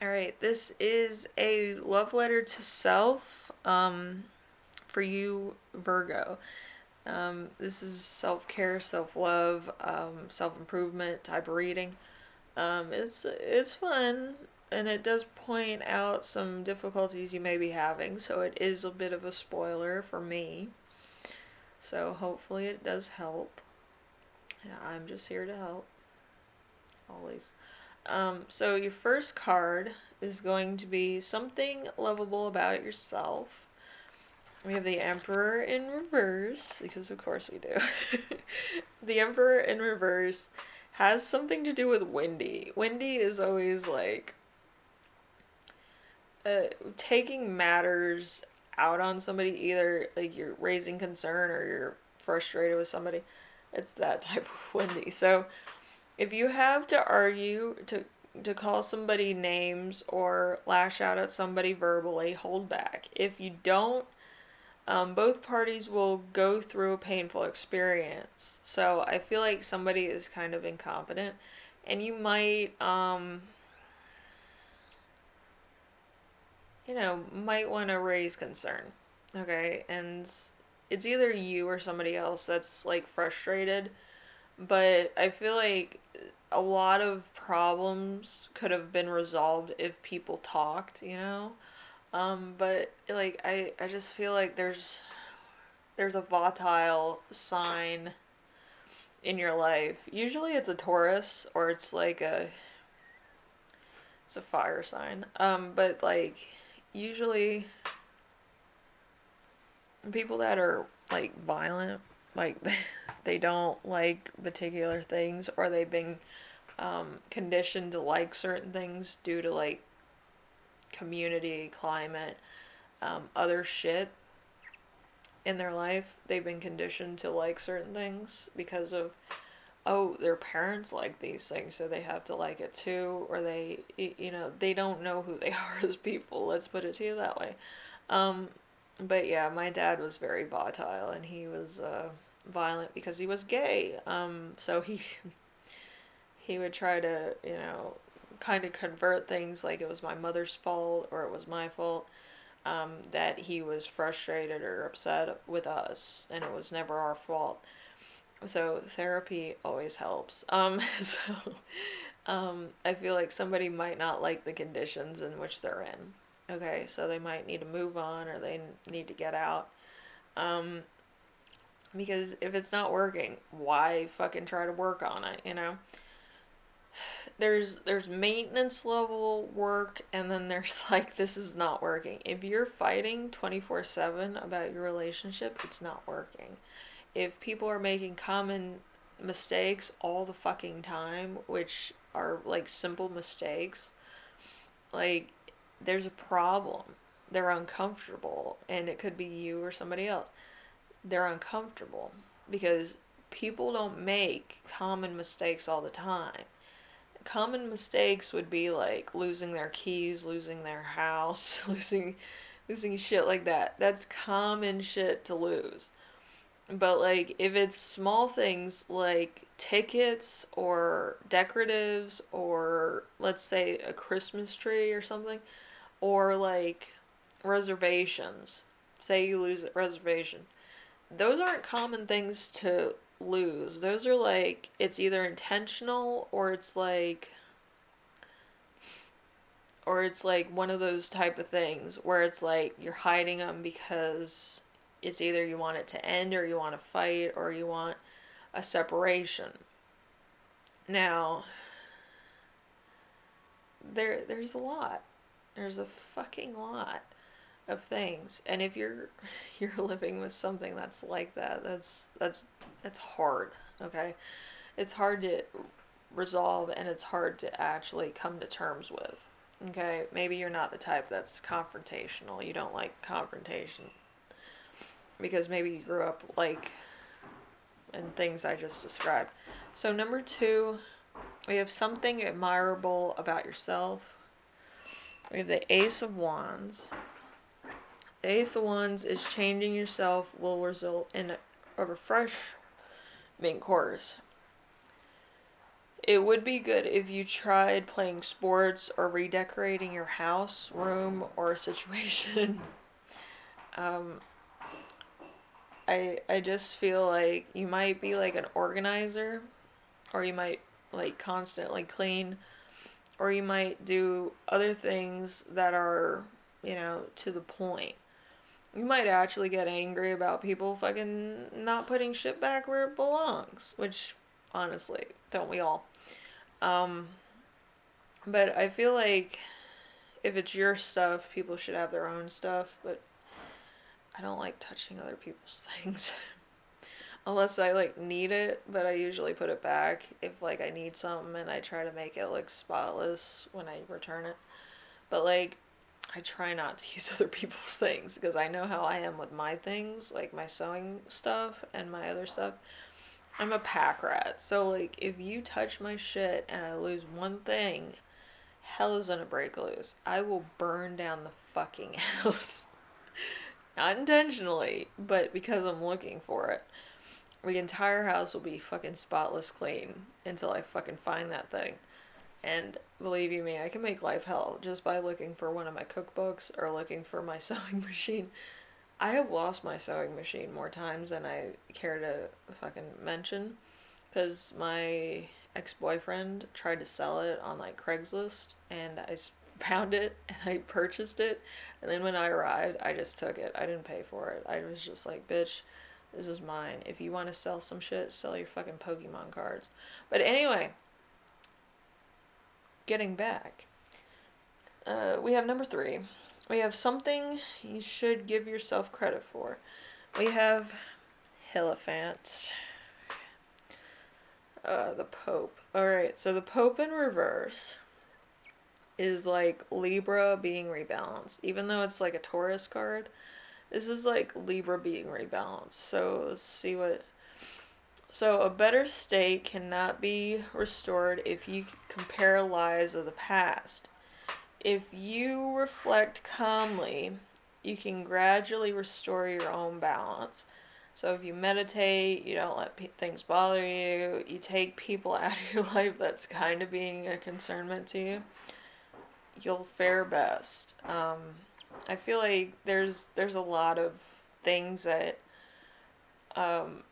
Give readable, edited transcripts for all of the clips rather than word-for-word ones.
All right, this is a love letter to self for you, Virgo. This is self care, self love, self improvement type of reading. It's fun, and it does point out some difficulties you may be having, so it is a bit of a spoiler for me. So hopefully it does help. Yeah, I'm just here to help, always. So your first card is going to be something lovable about yourself. We have the Emperor in reverse, because of course we do. The Emperor in reverse has something to do with Wendy. Wendy is always like taking matters out on somebody, either like you're raising concern or you're frustrated with somebody. It's that type of Wendy. So if you have to argue to call somebody names or lash out at somebody verbally, hold back. If you don't, both parties will go through a painful experience. So I feel like somebody is kind of incompetent, and you might, might want to raise concern. Okay, and it's either you or somebody else that's like frustrated, but I feel like a lot of problems could have been resolved if people talked. But like I just feel like there's a volatile sign in your life. Usually it's a Taurus or it's a fire sign. But like usually people that are like violent, like they don't like particular things, or they've been conditioned to like certain things due to like community, climate, other shit in their life. They've been conditioned to like certain things because of, oh, their parents like these things, so they have to like it too, or they don't know who they are as people. Let's put it to you that way. Um, but yeah, my dad was very volatile, and he was violent because he was gay. So he would try to kind of convert things like it was my mother's fault or it was my fault. That he was frustrated or upset with us, and it was never our fault. So therapy always helps. I feel like somebody might not like the conditions in which they're in. Okay, so they might need to move on or they need to get out. Um, because if it's not working, why fucking try to work on it? There's maintenance level work, and then there's like, this is not working. If you're fighting 24/7 about your relationship, it's not working. If people are making common mistakes all the fucking time, which are like simple mistakes, like there's a problem. They're uncomfortable, and it could be you or somebody else. They're uncomfortable because people don't make common mistakes all the time. Common mistakes would be like losing their keys, losing their house, losing shit like that. That's common shit to lose. But like if it's small things like tickets or decoratives, or let's say a Christmas tree or something, or like reservations. Say you lose a reservation. Those aren't common things to lose. Those are like, it's either intentional or it's like one of those type of things where it's like you're hiding them because it's either you want it to end or you want to fight or you want a separation. Now, there's a lot. There's a fucking lot of things. And if you're living with something that's like that, that's hard, okay? It's hard to resolve, and it's hard to actually come to terms with. Okay, maybe you're not the type that's confrontational. You don't like confrontation because maybe you grew up like in things I just described. So number 2, we have something admirable about yourself. We have the Ace of Wands. The Ace of Wands is changing yourself will result in a refreshment course. It would be good if you tried playing sports or redecorating your house, room, or situation. um, I just feel like you might be like an organizer, or you might like constantly clean, or you might do other things that are, to the point. You might actually get angry about people fucking not putting shit back where it belongs, which honestly, don't we all? Um, but I feel like if it's your stuff, people should have their own stuff, but I don't like touching other people's things. Unless I like need it, but I usually put it back if like I need something and I try to make it look spotless when I return it. But like I try not to use other people's things because I know how I am with my things, like my sewing stuff and my other stuff. I'm a pack rat. So like if you touch my shit and I lose one thing, hell is gonna break loose. I will burn down the fucking house. Not intentionally, but because I'm looking for it. The entire house will be fucking spotless clean until I fucking find that thing. And believe you me, I can make life hell just by looking for one of my cookbooks or looking for my sewing machine. I have lost my sewing machine more times than I care to fucking mention because my ex-boyfriend tried to sell it on like Craigslist and I found it and I purchased it, and then when I arrived I just took it. I didn't pay for it. I was just like, bitch, this is mine. If you want to sell some shit, sell your fucking Pokemon cards. But anyway, getting back, we have number 3. We have something you should give yourself credit for. We have Hierophant. The Pope. Alright, so the Pope in reverse is like Libra being rebalanced. Even though it's like a Taurus card, this is like Libra being rebalanced. So let's see what. So a better state cannot be restored if you compare lies of the past. If you reflect calmly, you can gradually restore your own balance. So if you meditate, you don't let things bother you, you take people out of your life that's kind of being a concernment to you, you'll fare best. I feel like there's a lot of things um,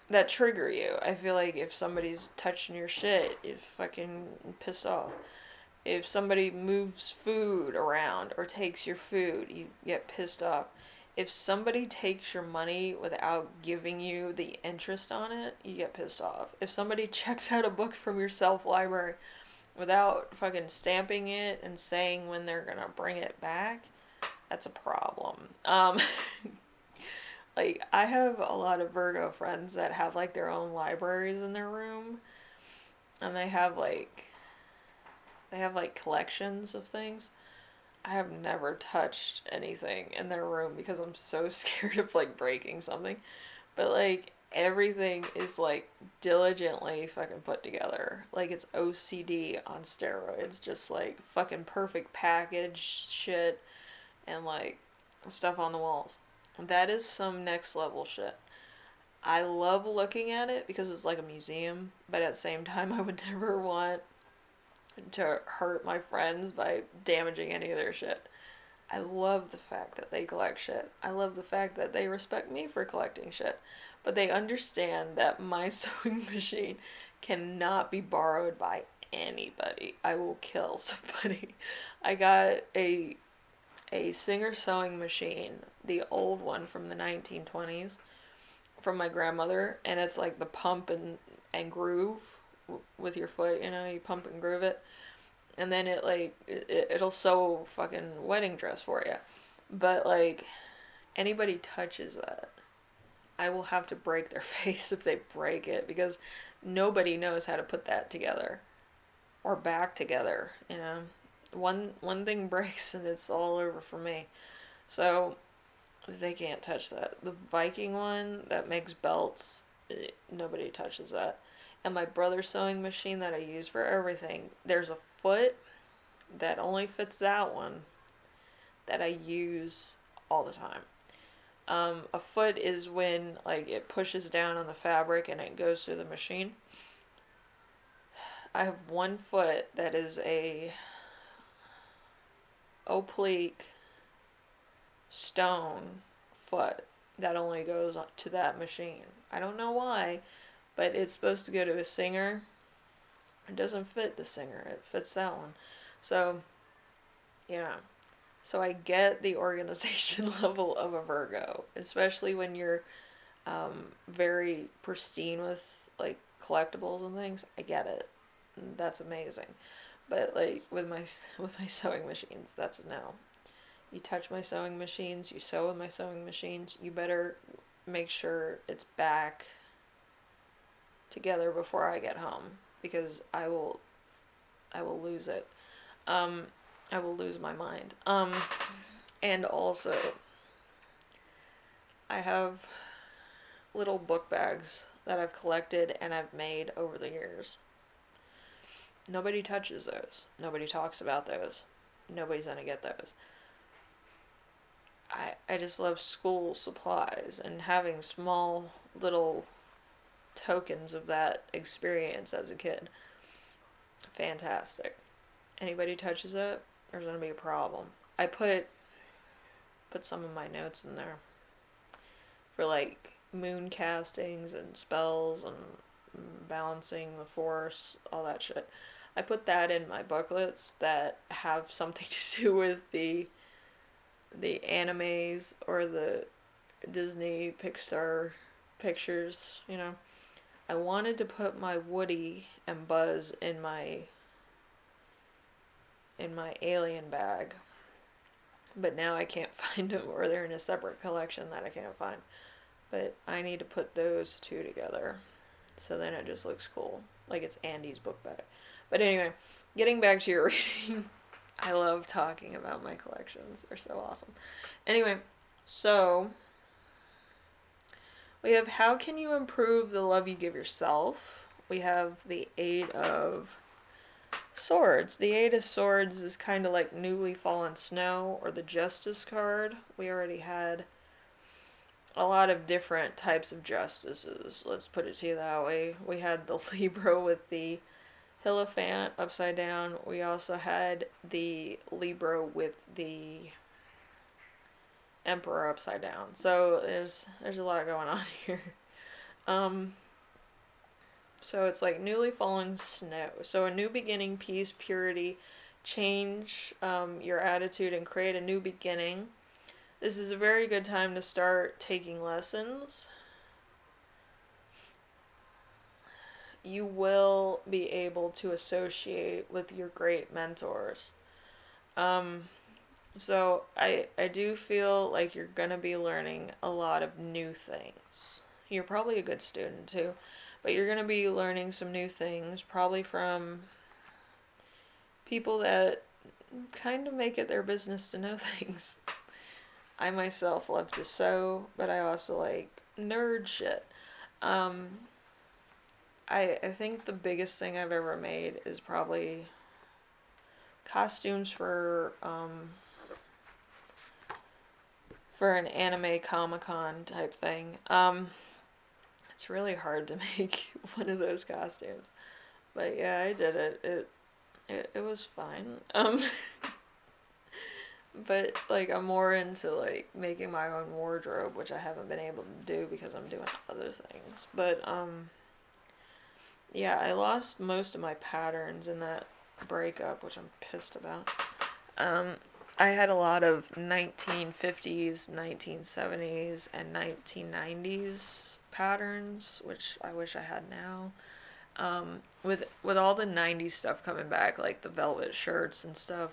that trigger you. I feel like if somebody's touching your shit, you're fucking pissed off. If somebody moves food around or takes your food, you get pissed off. If somebody takes your money without giving you the interest on it, you get pissed off. If somebody checks out a book from your self library without fucking stamping it and saying when they're gonna bring it back, that's a problem. Like I have a lot of Virgo friends that have like their own libraries in their room, and they have like collections of things. I have never touched anything in their room because I'm so scared of like breaking something. But like everything is like diligently fucking put together. Like it's OCD on steroids, just like fucking perfect package shit and like stuff on the walls. That is some next level shit. I love looking at it because it's like a museum, but at the same time, I would never want to hurt my friends by damaging any of their shit. I love the fact that they collect shit. I love the fact that they respect me for collecting shit. But they understand that my sewing machine cannot be borrowed by anybody. I will kill somebody. I got a Singer sewing machine, the old one from the 1920s, from my grandmother, and it's like the pump and groove with your foot, you pump and groove it, and then it'll sew fucking wedding dress for you. But like anybody touches that, I will have to break their face if they break it because nobody knows how to put that together or back together, One thing breaks and it's all over for me. So they can't touch that. The Viking one that makes belts, nobody touches that. And my brother's sewing machine that I use for everything, there's a foot that only fits that one that I use all the time. A foot is when like it pushes down on the fabric and it goes through the machine. I have one foot that is a oblique stone foot that only goes to that machine. I don't know why, but it's supposed to go to a singer. It doesn't fit the singer, it fits that one. So, yeah. So I get the organization level of a Virgo, especially when you're very pristine with like collectibles and things. I get it. That's amazing. But like with my sewing machines, that's a no. You touch my sewing machines, you sew with my sewing machines, you better make sure it's back together before I get home because I will lose it. Um I will lose my mind. And also I have little book bags that I've collected and I've made over the years. Nobody touches those. Nobody talks about those. Nobody's gonna get those. I just love school supplies and having small little tokens of that experience as a kid. Fantastic. Anybody touches it, there's gonna be a problem. I put some of my notes in there for like moon castings and spells and balancing the force, all that shit. I put that in my booklets that have something to do with the animes or the Disney Pixar pictures, you know. I wanted to put my Woody and Buzz in my alien bag, but now I can't find them or they're in a separate collection that I can't find. But I need to put those two together so then it just looks cool. Like it's Andy's book bag. But anyway, getting back to your reading. I love talking about my collections. They're so awesome. Anyway, so we have how can you improve the love you give yourself? We have the Eight of Swords. The Eight of Swords is kind of like newly fallen snow or the Justice card. We already had a lot of different types of justices. Let's put it to you that way. We had the Libra with the Hierophant upside down. We also had the Libra with the Emperor upside down. So there's a lot going on here. So it's like newly fallen snow. So a new beginning, peace, purity, change your attitude and create a new beginning. This is a very good time to start taking lessons. You will be able to associate with your great mentors. So I do feel like you're going to be learning a lot of new things. You're probably a good student too, but you're going to be learning some new things, probably from people that kind of make it their business to know things. I myself love to sew, but I also like nerd shit. I think the biggest thing I've ever made is probably costumes for an anime Comic-Con type thing. It's really hard to make one of those costumes. But yeah, I did it. It was fine. But like I'm more into like making my own wardrobe, which I haven't been able to do because I'm doing other things. But yeah, I lost most of my patterns in that breakup, which I'm pissed about. I had a lot of 1950s, 1970s, and 1990s patterns, which I wish I had now. With all the 90s stuff coming back, like the velvet shirts and stuff,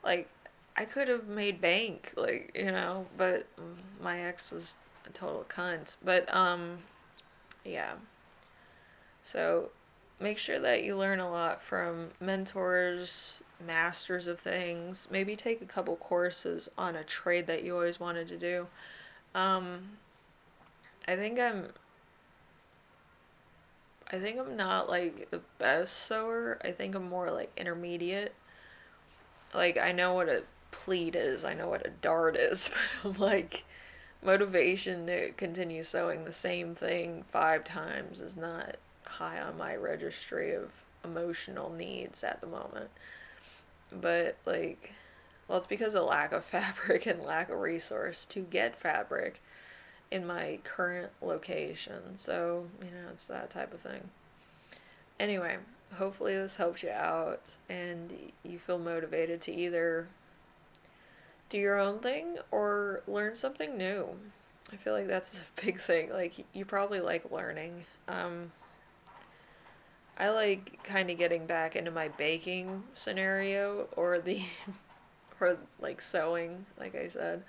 like I could have made bank, like, you know, but my ex was a total cunt. But yeah. So make sure that you learn a lot from mentors, masters of things. Maybe take a couple courses on a trade that you always wanted to do. Um, I think I'm not like the best sewer. I think I'm more like intermediate. Like I know what a pleat is, I know what a dart is, but I'm like motivation to continue sewing the same thing 5 times is not high on my registry of emotional needs at the moment. But like, well, it's because of lack of fabric and lack of resource to get fabric in my current location. So, it's that type of thing. Anyway, hopefully this helps you out and you feel motivated to either do your own thing or learn something new. I feel like that's a big thing. Like, you probably like learning. I like kind of getting back into my baking scenario or or like sewing, like I said,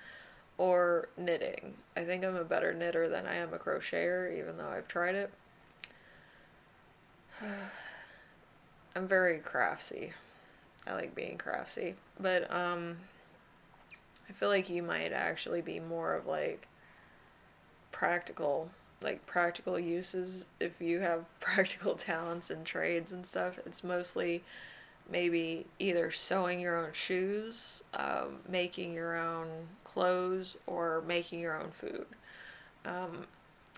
or knitting. I think I'm a better knitter than I am a crocheter, even though I've tried it. I'm very craftsy. I like being craftsy. But I feel like you might actually be more of like practical practical uses if you have practical talents and trades and stuff. It's mostly maybe either sewing your own shoes, making your own clothes, or making your own food. Um,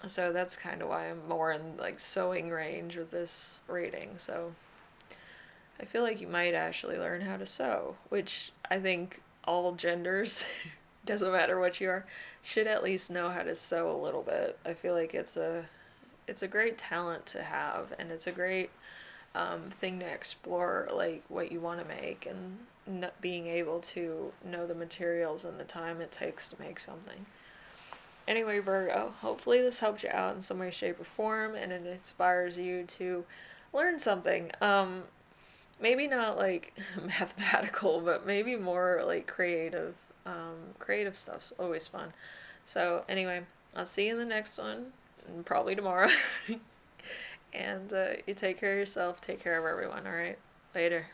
so that's kind of why I'm more in like sewing range with this reading. So I feel like you might actually learn how to sew, which I think all genders, doesn't matter what you are, should at least know how to sew a little bit. I feel like it's a great talent to have, and it's a great thing to explore, like what you want to make, and not being able to know the materials and the time it takes to make something. Anyway, Virgo, hopefully this helps you out in some way, shape, or form, and it inspires you to learn something. Maybe not like mathematical, but maybe more like creative. Creative stuff's always fun. So, anyway, I'll see you in the next one, probably tomorrow. And you take care of yourself, take care of everyone, alright? Later.